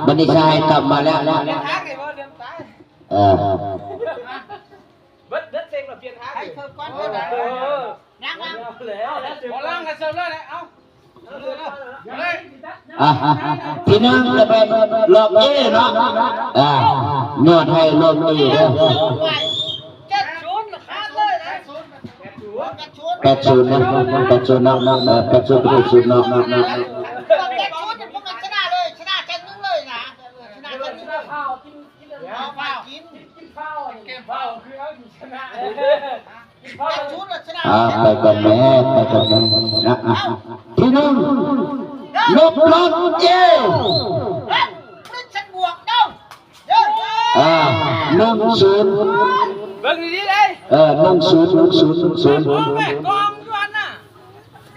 บันนี้ชายกลับมาแล้วเบิดเซ็งแบบเปลี่ยนทางให้เธอก้อนเท่านั้นนั่งแล้วล่างกันเสร็จแล้วเอ้าพี่น้องจะไปหลอกเอ๋เนาะนวดให้หลอกเอ๋เด้อ80นะ80นะ80เป็น80นะไปกันแม่ไปกันแม่นะพี่น้องลบลบเจ้10เบิ่งดีๆเลย10กองจวนน่ะ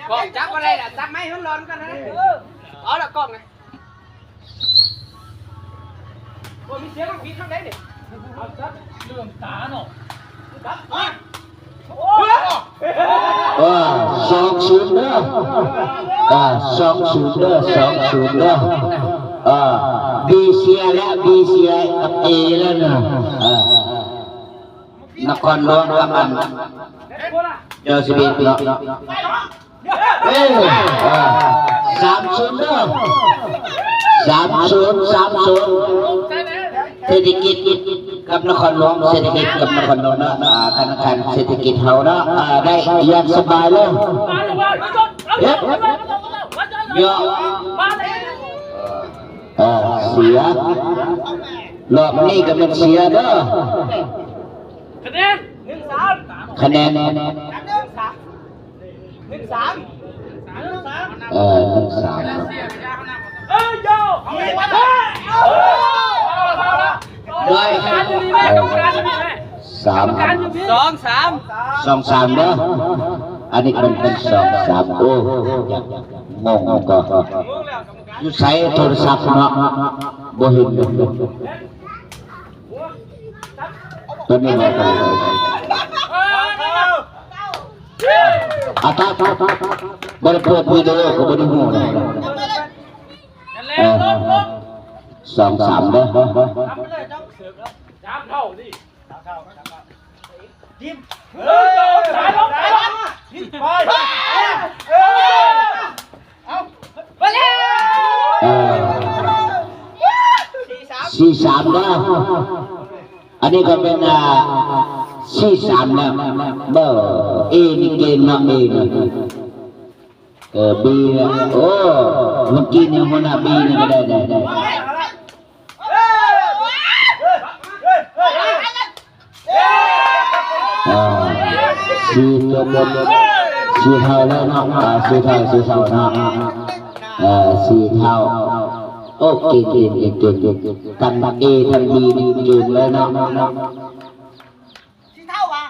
กองจับอะไรล่ะจับไม้ร้อนๆกันนะเอาละกองไงตัวมีเสียงผีทางไหนดิเอาจับเรื่องตาเนาะจับมา20เด้อ20เด้อบีเซียและบีเซียกับเอแล้วนะนครหลวงกับอันเจ้าสิบเนาะ30เด้อ30เศรษฐกิจกับนครหลวงเศรษฐกิจกับนครหลวงนะธนาคารเศรษฐกิจเฮานะได้อย่างสบายเลยเยอะเสียรอบนี้ก็เป็นเสียเด้อคะแนน1-3 ด้วย2-3เด้ออันนี้เป็น2-3โอ้งงก็อยู่ใช้โทรศัพท์เนาะบ่เห็นตัวนี้มาตาบ่ได้เปิดวิดีโอก็บ่ได้ฮู้นะ2-3เด้อจับเท่าดิยิ้มไป4-3เด้ออันนี้ก็เป็น4-3นะเบอร์เอนี่เกณฑ์นะเอนี่บีโอ้เมื่อกี้เนี่ยหัวหน้าบีนี่ก็ได้4เท่าแล้วเนาะ4เท่าเนาะ4เท่าโอเคเก่งกันเอทั้งบีนี่เก่งเลยเนาะ4เท่าวะ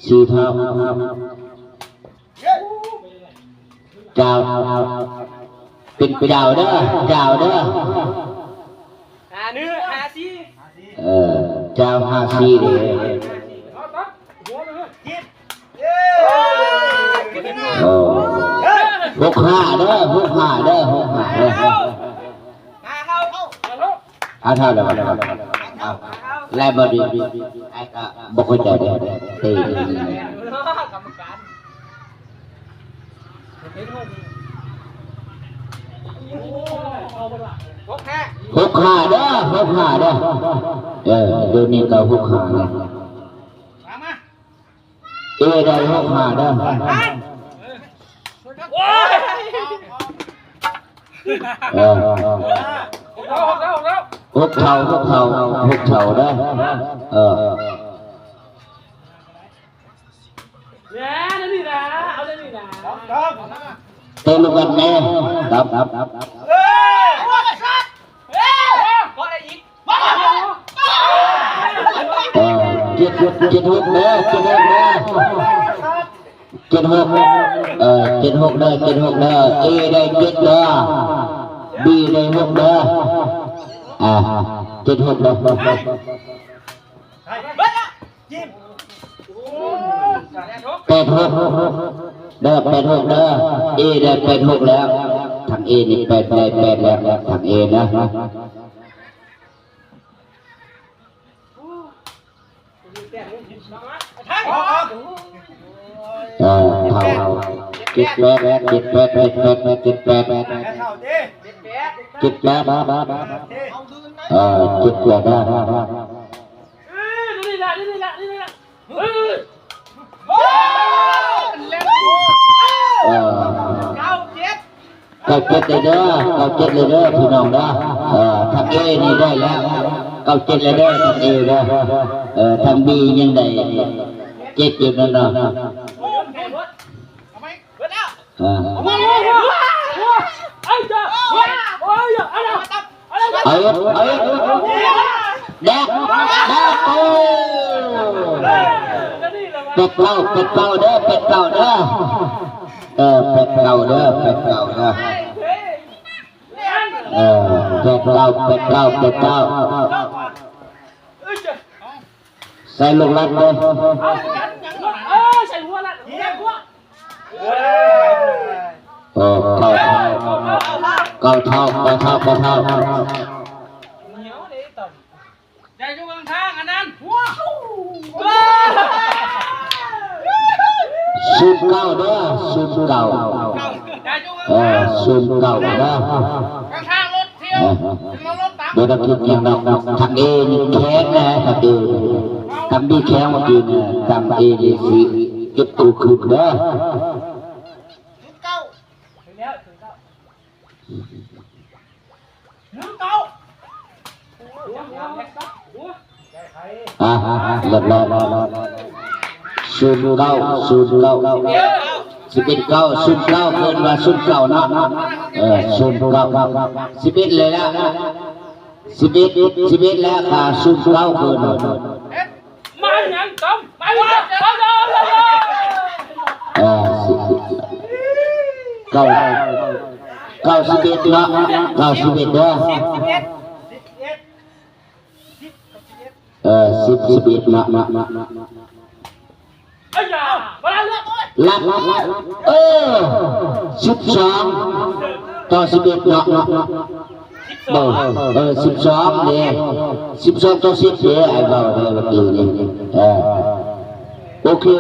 4เท่าเจ้าเป็นเจ้าเด้อเจ้าเด้อเจ้า54เด้65เด้อ65เด้อเท่าแล้วไล่บ่ดีไอ้ก็บ่เข้าใจเด้อเต้65เด้อเดี๋ยวนี้ก็65นะได้65เด้อหกเท่าเด้อเต้นกันแน่ครับเจ็ดหกเด้อเอได้7เด้อบีได้6เด้อ7 6เด้อ8 6เด้อเอได้8 6แล้ว ทางเอนี่แปดได้แปดแล้วทางเอนะเท่าเจ็ดแปดเจ็ดแปดเจ็ดแปดเจ็ดแปดเจ็ดแปดเจ็ดแปดเจ็ดแปดนะเจ็ดแปดเก้าเจ็ดเลยเด้อเก้าเจ็ดเลยเด้อพี่น้องเด้อทางเอนี่ได้แล้วเก้าเจ็ดเลยเด้อทางเอเด้อทางบียังได้เจ็ดอยู่นั่นเนาะเอาแดกโอ้เป็ดเก่าเด้อเป็ดเก่าเด้อเป็ดเก่าเด้อเป็ดเก่าเด้อเป็ดเก่าใส่ลูกรัดเลยใส่หัวละเก่าเท่าเหนียวเลยต่อใจจุกทางอันนั้นซูมเก่าเด้อซูมเก่าซูมเก่าเด้อทางรถเที่ยวรถตามเดี๋ยวเราคิดอย่างเราทางเอนี่แข็งนะทางเอทำดีแข็งมากินทางเอนี่สิเก็บตัวคืนเด้อหลดซูมเก้า11เก้าซูมเก้าเกินมาซูมเก้านะซูมเก้า11เลยนะ11แล้วค่ะซูมเก้าเกินมาอย่างต้มมาอย่างต้มเก้า11นะเก้า11เด้อ11นะลับ12ต่อ11เนาะ12เนี่ย12ต่อ10เนี่ยไอ้บ่าวได้ละกี่นี่โอเค11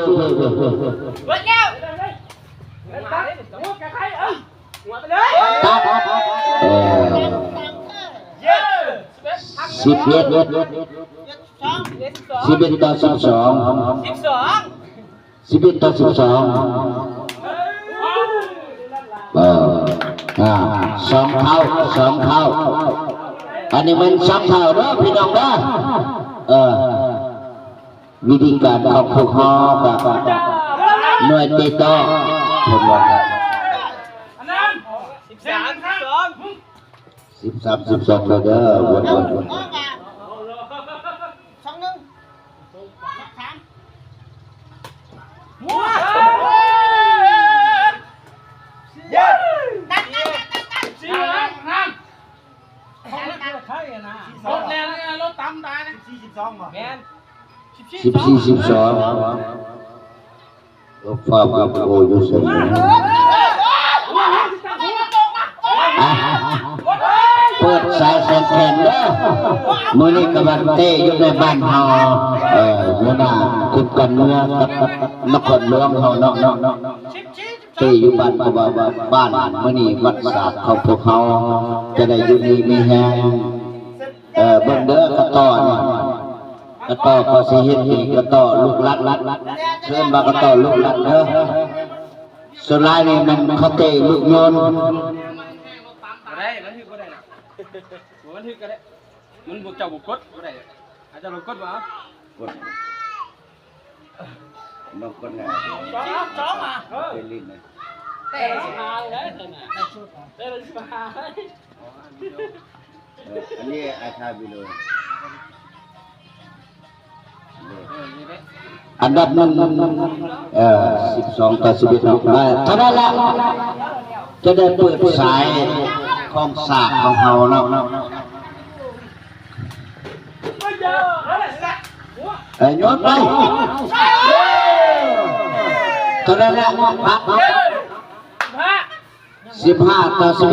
ต่อ1211ต่อ12สองเท่าอันนี้มันสองเท่าเด้อพี่น้องเด้อวิธีการของพวกฮอกับหน่วยติดต่อผมว่า13เลยเด้อวันรถแรงรถตำได้นะ42แมน14รถฟ้ากับโอ้ยสิเปิดสายแสนแขนเด้อมื้อนี้กำลังเตะอยู่ในบ้านเฮาหัวหน้าคุมกันเมืองนครหลวงเฮาเนาะเตะอยู่บ้านบ้านมื้อนี้วัดศาสตร์ของพวกเฮาจะได้อยู่ดีมีแฮงเบิ่งเด้อกระต่อนี่กระต่อก็สิเฮ็ดให้กระต่อลูกลัดเพิ่นว่ากระต่อลูกลัดเด้อส่วนหลายนี่มันเขาเตะลูกโยนได้มันถือก็ได้นะมันถือก็ได้มันบุกเจ้าบุกกดก็ได้อาจจะบุกกดวะกดนกคนไหนจ้องอ่ะเป็นลิ้นเลยแต่สบายเลยแต่สบายอันนี้อาชาบิโลอันดับนั้น12ต่อ11เท่านั้นละจะได้เปิดสายของศาสตร์ของเฮาเนาะโยนไปเท่านั้นละพัก 15 ต่อ 11 15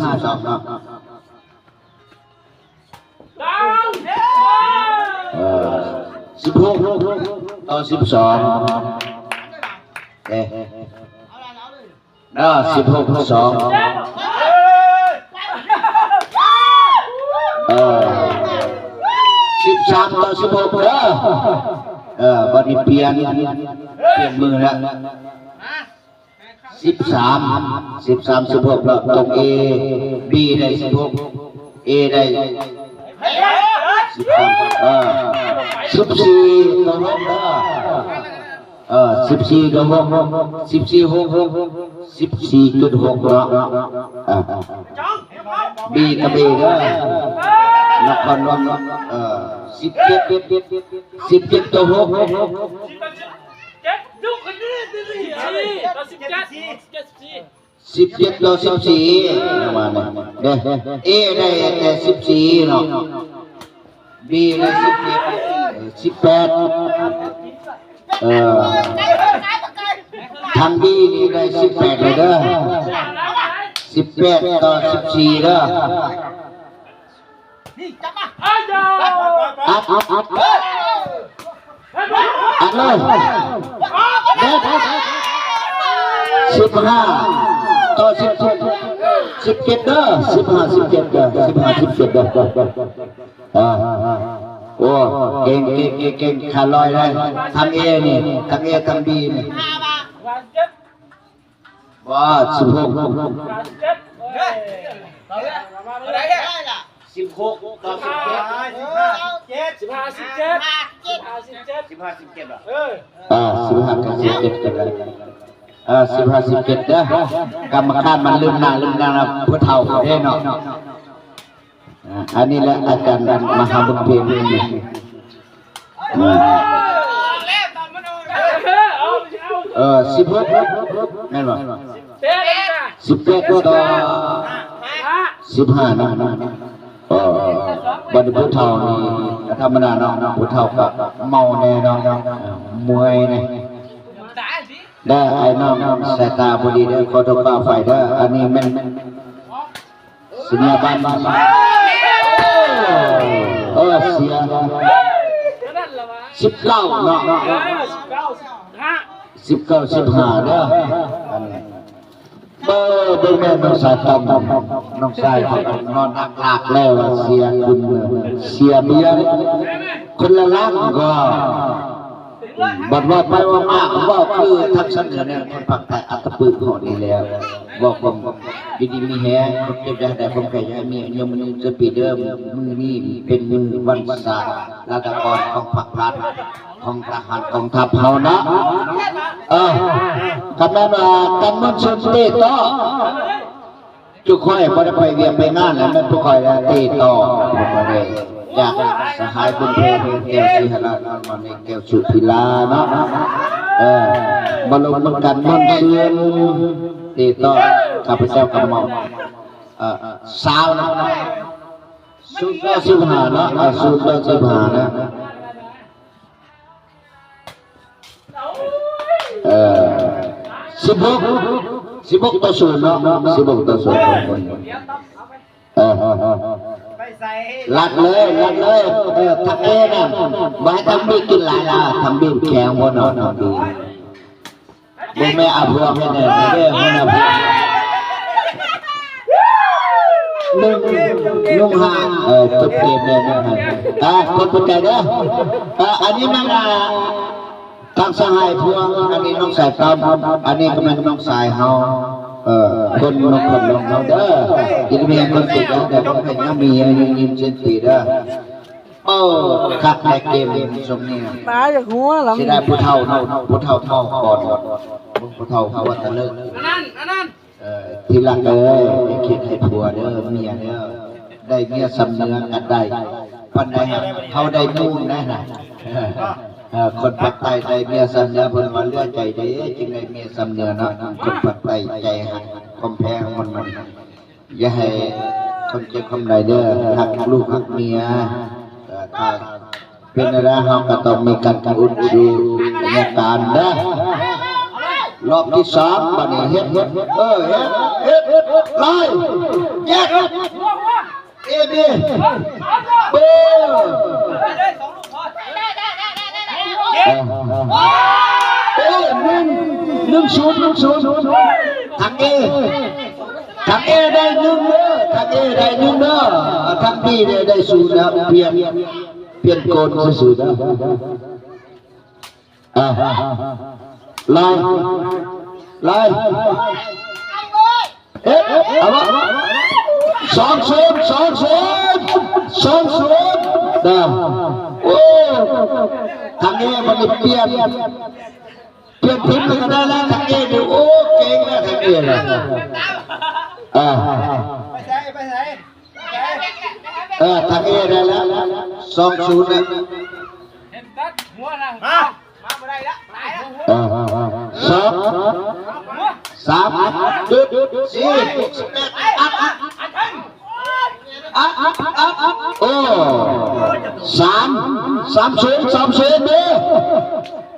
12เนาะ16 ต่อ 1216 2 13 ต่อ 16บัดนี้เปลี่ยนมือแล้ว13 16แล้วตรง A B ได้16 A ได้14ต่อ614ต่อ6 14.6 เนาะB กับ A เด้อนครนนท์17ต่อ617ต่อ 14ประมาณนี้เด้อ A ได้แต่14เนาะ B ได้18ทาง B นี่ได้18เลยเด้อ18ต่อ 14เด้ออัดเลย15ต่อ17เด้อ15 17เด้อโอ้เก่งขาลอยเลยทำ A นี่ทำ A ทำ B นี่ว้า16ต่อ 17กันเลย15 17นะกรรมการมันลืมหน้านะผู้เฒ่าเด้เนาะอันนี้แหละอาจารย์มหาบุญเพ็ญนี่16แม่นบ่18ต่อ15นะบัดผู้เฒ่านี่ธรรมดาเนาะผู้เฒ่าก็เมาแน่เนาะมวยนี่ได้ไอ้น้องสายตาพอดีเด้อขอโทษป้าไฟเด้ออันนี้แม่นสัญญาบ้านเสีย19เนาะ19 15เด้อเบิ่งแม่น้องสายตาน้องสายนอนอักลากแล้วเสียคุณเสียเมียคนละล้านก็บัดว่าไปว่ามากว่าคือทำสัญญาเนี่ยคนปักแต่อัตปืนของนี่แล้วบอกผมยินดีมีแฮคนเจ็บได้ผมแค่ยังมียมมือจะปีเดิมมือนี่เป็นมือวันศาสตร์ราชกรของพรรครัฐของทหารของทัพเฮานะคำนั้นว่ากันมันชนเตะต่อจุกค่อยพอได้ไปเวียนไปงานแล้วมันจุกค่อยเตะต่อเลยจากสหายบุญเพ็ญแก้วศรีหรามาในแก้วสุพิลาเนาะมาลงมือกันมันเชื่อตีต่อข้าพเจ้ากำมองสาวนะสุดยอดสิบหาเนาะสุดยอดสิบหานะ16ต่อ0เนาะ16ต่อ0ลัดเลยทักเองนะมาให้ทำบีกินหลายละทำบีแข็งบนนอนดีบุแม่อาบัวแม่เนี่ยไม่ได้ไม่อาบัวนุ่งห่างจุดเกมเนี่ยคนปัจจัยเด้ออันนี้มันทางสหายพวงอันนี้น้องสายตอมอันนี้ก็มันน้องสายเฮาคนลงเขาเด้อที่มีคนติดแล้วแต่ก็เป็นยังมียิ้มเส้นตีเด้อคักในเกมสมเนี่ยตาจากหัวหลังสิได้ผู้เฒ่าก่อนผู้เฒ่าเขาว่าจะเลิกอันนั้นที่รักคิดให้ผัวเด้อเมียเด้อได้เมียสำเนือกันได้ปันใดเขาได้นู่นได้น่ะคนปักใต้ใจเมียสำเนื้อคนวันเลือดใจเด้จึงได้เมียสำเนื้อนะคนปักใต้ใจหักคมแพงมันอย่าให้คนเจ็บคำใดเด้อหักลูกหักเมียถ้าเป็นอะไรเขาก็ต้องมีการอุ่นชูบรรยากาศนะ รอบที่สามบัดนี้เฮ็ดเฮ็ดไล่แยกเอ็ดดิเบอร์หนึ่งศูนย์ทางเอได้หนึ่งเด้อทางเอได้หนึ่งเด้อทางบีได้ศูนย์แล้วเปลี่ยนโกนศูนย์แล้วไล่เอาวะสองศูนย์ได้โอ้ทางเอมันเปลี่ยนทีมกันได้แล้วทางเอดูโอ้เก่งแล้วทางเอเลยไปไหนทางเอได้แล้ว2-0นะมาบ่ได้ละตายแล้ว2 3 4 โอ้3-0เด้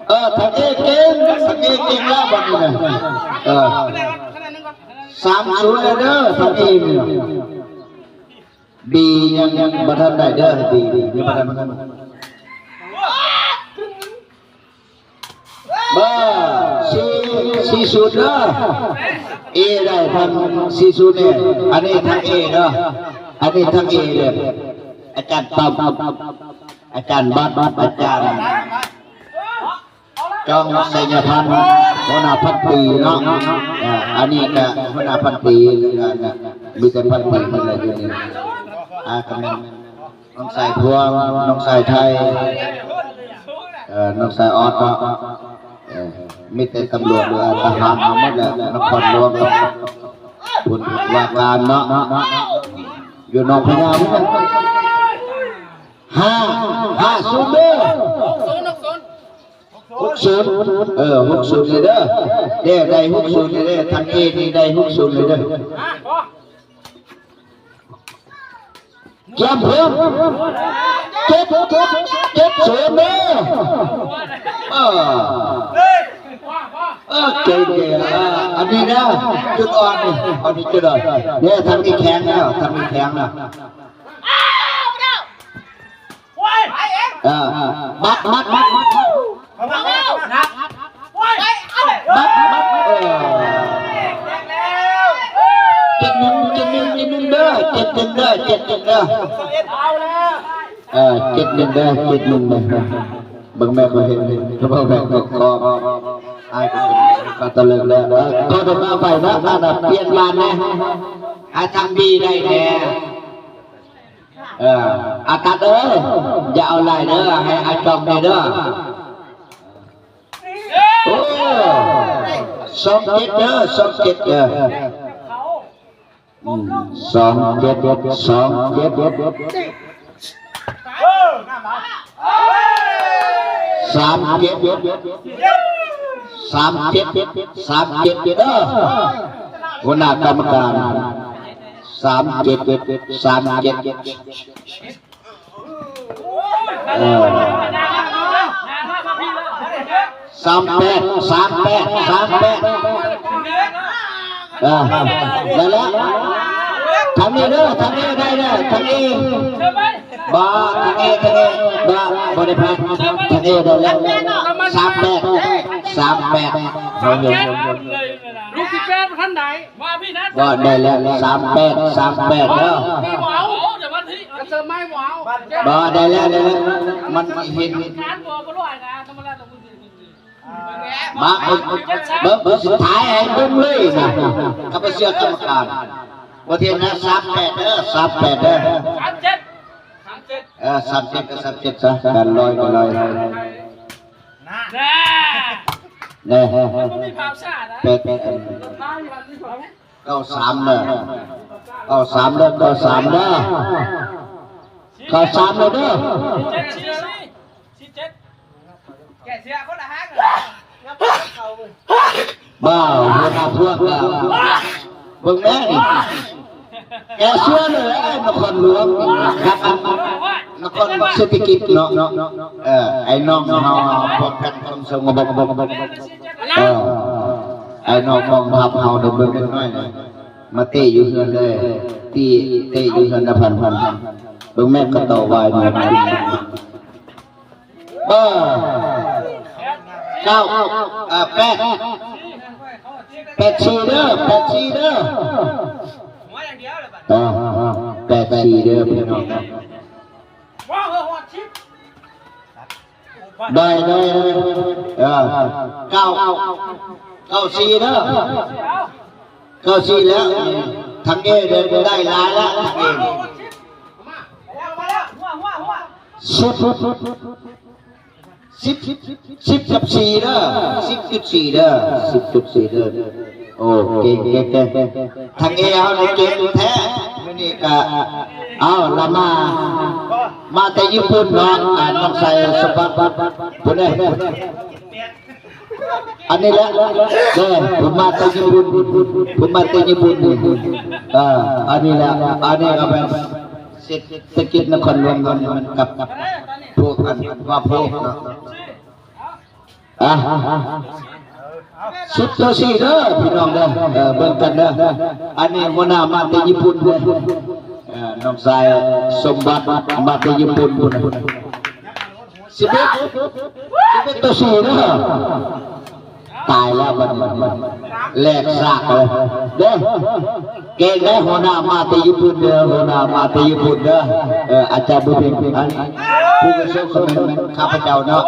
อทางเอเก่งแล้วบัดนี้นะ3-0เด้อทางเอนี่บียังบ่ทันได้เด้อบียังบ่ทันบ้า4-0เด้อเอได้ทาง4-0เนี่ยอันนี้ทางเอเด้ออันนี้ทางเอเลยอาจารย์ปั๊มอาจารย์บัดอาจารย์จองสัญญาพันธ์หัวหน้าพันปีเนาะอันนี้ก็หัวหน้าพันปีมีแต่พันปีมันเลยอยู่นี่กำลังน้องสายพวงน้องสายไทยน้องสายออดเนาะมีแต่ตำรวจหรือทหารเอาหมดเลยนครหลวงคุณว่าการเนาะอยู่หนองพญาเหมือนกัน5-0เด้อ60เลยเด้อได้60เลยเด้อทางเอนี่ได้60เลยเด้อเก็บเพิ่มเก็บ0เด้อเก่งอันนี้นะจุดอ่อนนี่อันนี้จุดอ่อนเนี่ยทางนี้แข็งแล้วมัดเจ็ดหนึ่งเด้อบางแม่ก็เห็นแล้วบางแม่ก็คอไอ้ก็เป็นตะลึงแล้วก็ต้องมาไปนะเปลี่ยนบ้านนะทำดีได้แน่ตัดอย่าเอาลายเด้อให้อาจอมไปเด้อโอ้2-7เด้อ2-7เด้อหัวหน้ากรรมการ3-7ได้แล้วทำนี้เด้อได้เด้อทำนี้บ้าทำนี้บ้าบริพัตรทำนี้ได้แล้ว38ลูกที่แปดท่านไหนมาพี่นัทก็ได้แล้ว38เด้อจะมาที่กระเซิร์ไม่หวาวบ่ได้แล้วมันเห็นการบัวก็ด้วยนะธรรมดาต้องมือสุดท้ายไอ้บุ้งเลยนะข้าพเจ้ากรรมการวันที่นั้น38เด้อ37ก็37ซะกันลอยเนี่ยเป็ด93เด้อ93เด้อแกเสียคนละห้างบ้าหัวหน้าพวกเราเบิ่งแม่นี่แกเชื่อเลยนครหลวงครับนครเศรษฐกิจเนาะไอ้น้องเฮาพวกกันคนสงบ ไอ้น้องมองทับเฮาเดินเบิ่งเล็กน้อยเลยมาเตะอยู่เฮือนเลยที่เตะอยู่เฮือนนะพันเบิ่งแม่ก็ต่อวายมาเก้าแปดชีเด้อ8 ชีเด้อ หัวอย่างเดียวเลยบัด 8 ชีเด้อพี่น้อง ว้าวหัวชิป ได้เก้าชีเด้อ9 ชีแล้วทั้งเอเดินได้หลายแล้วทั้งเอ มาแล้วหัว10 กับ4เด้อ10.4เด้อ10.4เด้อโอ้เก่งทางเอเอาในเก่งแท้มื้อนี้ก็เอาละมาแต่ญี่ปุ่นเนาะน้องใส่สมบัติพุ่นเด้อันนี้แหละผมมาแต่ญี่ปุ่นอันนี้แหละอันนี้ก็เป็นเศรษฐกิจนครหลวงมันกับพวกอันว่าพวกเนาะ10-4เด้อพี่น้องเด้อเบิ่งกันเด้ออันนี้หัวหน้ามาแต่ญี่ปุ่นเด้อน้องชายสมบัติมาแต่ญี่ปุ่นพุ่น11-4เด้อตายแล้วมันแลกซากเลยเด้อเก่งแล้วหัวหน้ามาแต่ญี่ปุ่นเด้อหัวหน้ามาแต่ญี่ปุ่นเด้ออาจารย์บุญเพ็งอันผู้กระทรวงคอมเมนต์ข้าพเจ้าเนาะ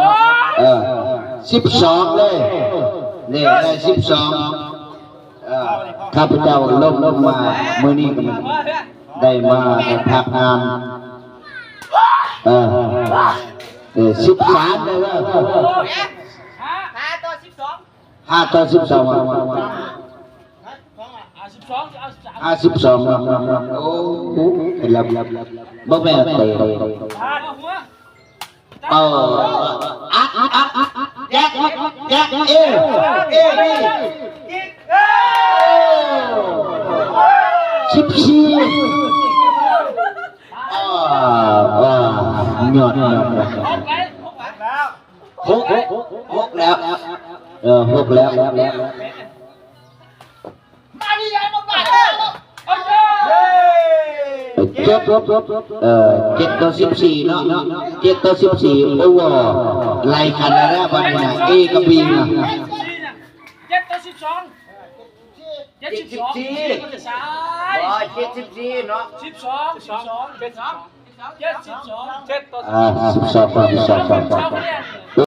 12เลยนี่ได้12ข้าพเจ้าลงมามื้อนี้ก็มันได้มาพักงาน13เลยว่า5 ต่อ 12 12 โอ้เป็นลำบ่แม่นเตะแยกเอนี่14ยอดหกแล้ว6แล้วมาดิยายมาบ้านโอเค 7 ต่อ 14เนาะ7 ต่อ 14โอ้ไล่กันแล้วบัดนี้นะเอกับบีนะ7 ต่อ 12 74มันจะใช่74เนาะ12 7 ต่อ 12